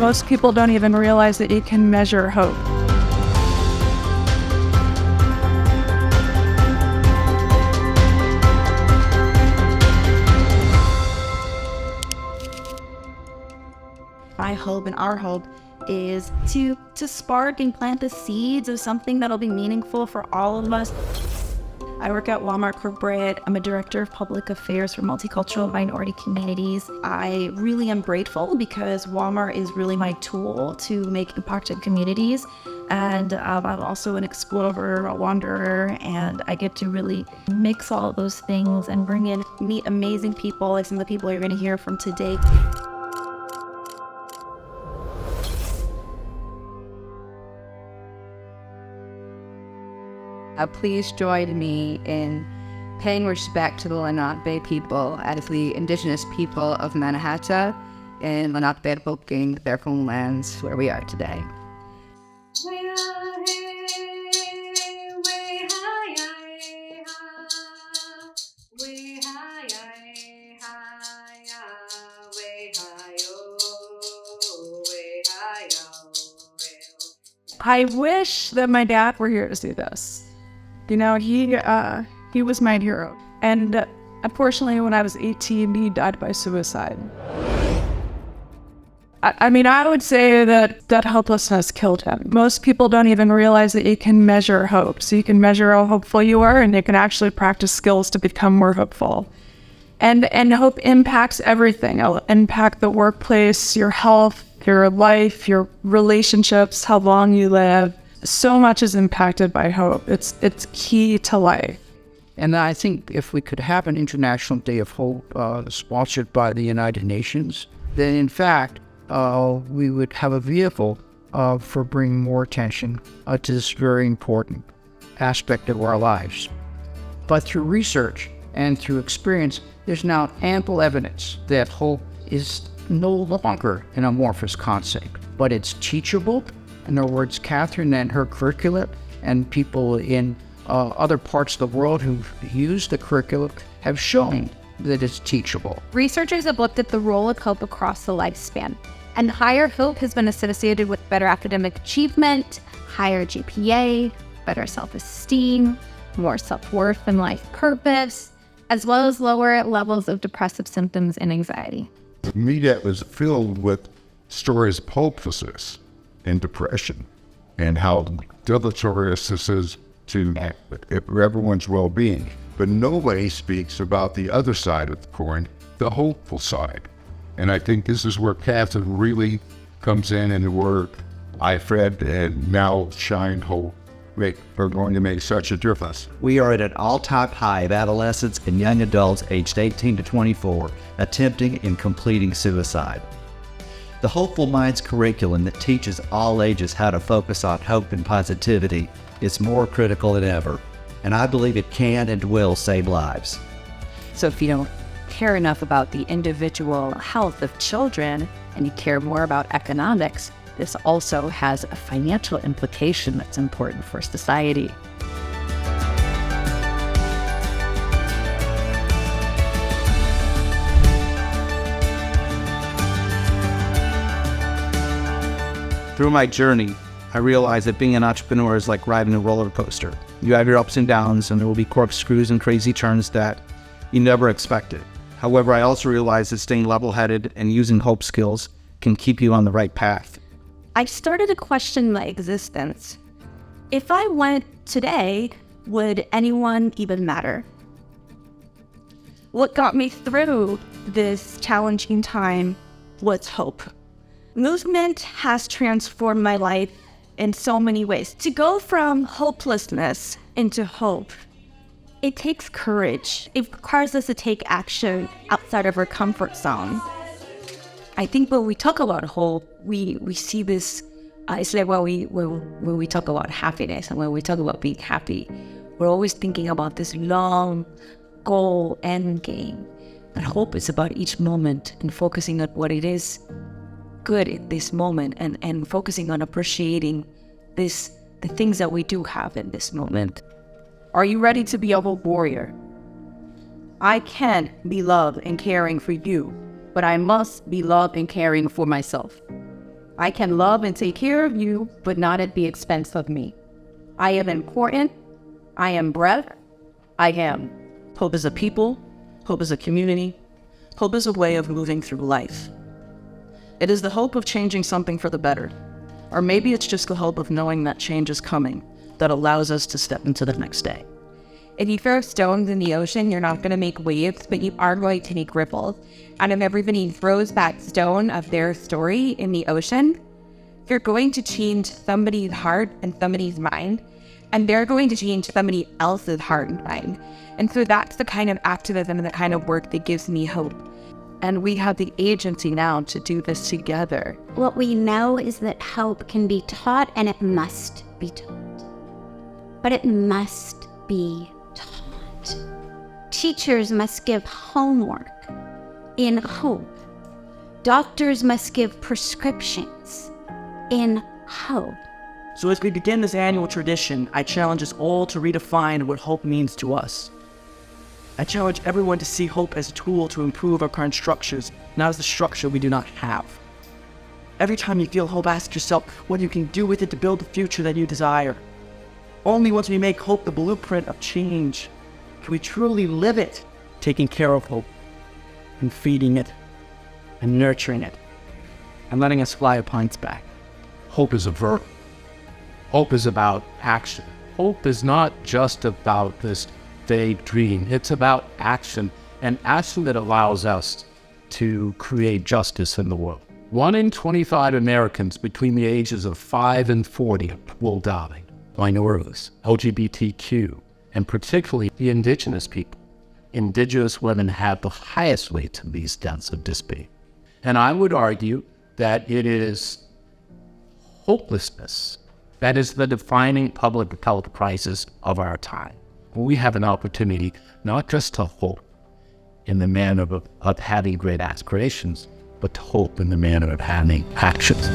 Most people don't even realize that you can measure hope. My hope and our hope is to spark and plant the seeds of something that'll be meaningful for all of us. I work at Walmart Corporate. I'm a director of public affairs for multicultural minority communities. I really am grateful because Walmart is really my tool to make impact in communities. And I'm also an explorer, a wanderer, and I get to really mix all of those things and meet amazing people, like some of the people you're going to hear from today. Please join me in paying respect to the Lenape people as the indigenous people of Manhattan and Lenape invoking their homelands where we are today. I wish that my dad were here to see this. You know, he was my hero. And unfortunately, when I was 18, he died by suicide. I mean, I would say that hopelessness killed him. Most people don't even realize that you can measure hope. So you can measure how hopeful you are, and you can actually practice skills to become more hopeful. And hope impacts everything. It'll impact the workplace, your health, your life, your relationships, how long you live. So much is impacted by hope. It's key to life. And I think if we could have an International Day of Hope sponsored by the United Nations, then in fact, we would have a vehicle for bringing more attention to this very important aspect of our lives. But through research and through experience, there's now ample evidence that hope is no longer an amorphous concept, but it's teachable. In other words, Catherine and her curriculum and people in other parts of the world who've used the curriculum have shown that it's teachable. Researchers have looked at the role of hope across the lifespan, and higher hope has been associated with better academic achievement, higher GPA, better self-esteem, more self-worth and life purpose, as well as lower levels of depressive symptoms and anxiety. The media was filled with stories of hopelessness and depression and how deleterious this is to everyone's well-being. But nobody speaks about the other side of the coin, the hopeful side. And I think this is where Catherine really comes in and where I've read and now Shine Hope are going to make such a difference. We are at an all-time high of adolescents and young adults aged 18 to 24 attempting and completing suicide. The Hopeful Minds curriculum that teaches all ages how to focus on hope and positivity is more critical than ever, and I believe it can and will save lives. So if you don't care enough about the individual health of children and you care more about economics, this also has a financial implication that's important for society. Through my journey, I realized that being an entrepreneur is like riding a roller coaster. You have your ups and downs, and there will be corkscrews and crazy turns that you never expected. However, I also realized that staying level-headed and using hope skills can keep you on the right path. I started to question my existence. If I went today, would anyone even matter? What got me through this challenging time was hope. Movement has transformed my life in so many ways. To go from hopelessness into hope, it takes courage. It requires us to take action outside of our comfort zone. I think when we talk about hope, we see this, it's like when we talk about happiness and when we talk about being happy, we're always thinking about this long goal end game. But hope is about each moment and focusing on what it is good in this moment and focusing on appreciating the things that we do have in this moment. Are you ready to be a hope warrior? I can be loved and caring for you, but I must be loved and caring for myself. I can love and take care of you, but not at the expense of me. I am important. I am breath. I am. Hope is a people. Hope is a community. Hope is a way of moving through life. It is the hope of changing something for the better. Or maybe it's just the hope of knowing that change is coming that allows us to step into the next day. If you throw stones in the ocean, you're not going to make waves, but you are going to make ripples. And if everybody throws that stone of their story in the ocean, you're going to change somebody's heart and somebody's mind, and they're going to change somebody else's heart and mind. And so that's the kind of activism and the kind of work that gives me hope. And we have the agency now to do this together. What we know is that hope can be taught, and it must be taught. But it must be taught. Teachers must give homework in hope. Doctors must give prescriptions in hope. So as we begin this annual tradition, I challenge us all to redefine what hope means to us. I challenge everyone to see hope as a tool to improve our current structures, not as the structure we do not have. Every time you feel hope, ask yourself what you can do with it to build the future that you desire. Only once we make hope the blueprint of change can we truly live it, taking care of hope and feeding it and nurturing it and letting us fly upon its back. Hope is a verb. Hope is about action. Hope is not just about this vague dream. It's about action, and action that allows us to create justice in the world. 1 in 25 Americans between the ages of 5 and 40 will die. Minorities, LGBTQ, and particularly the indigenous people. Indigenous women have the highest rate of these deaths of disability. And I would argue that it is hopelessness that is the defining public health crisis of our time. We have an opportunity not just to hope in the manner of having great aspirations, but to hope in the manner of having actions.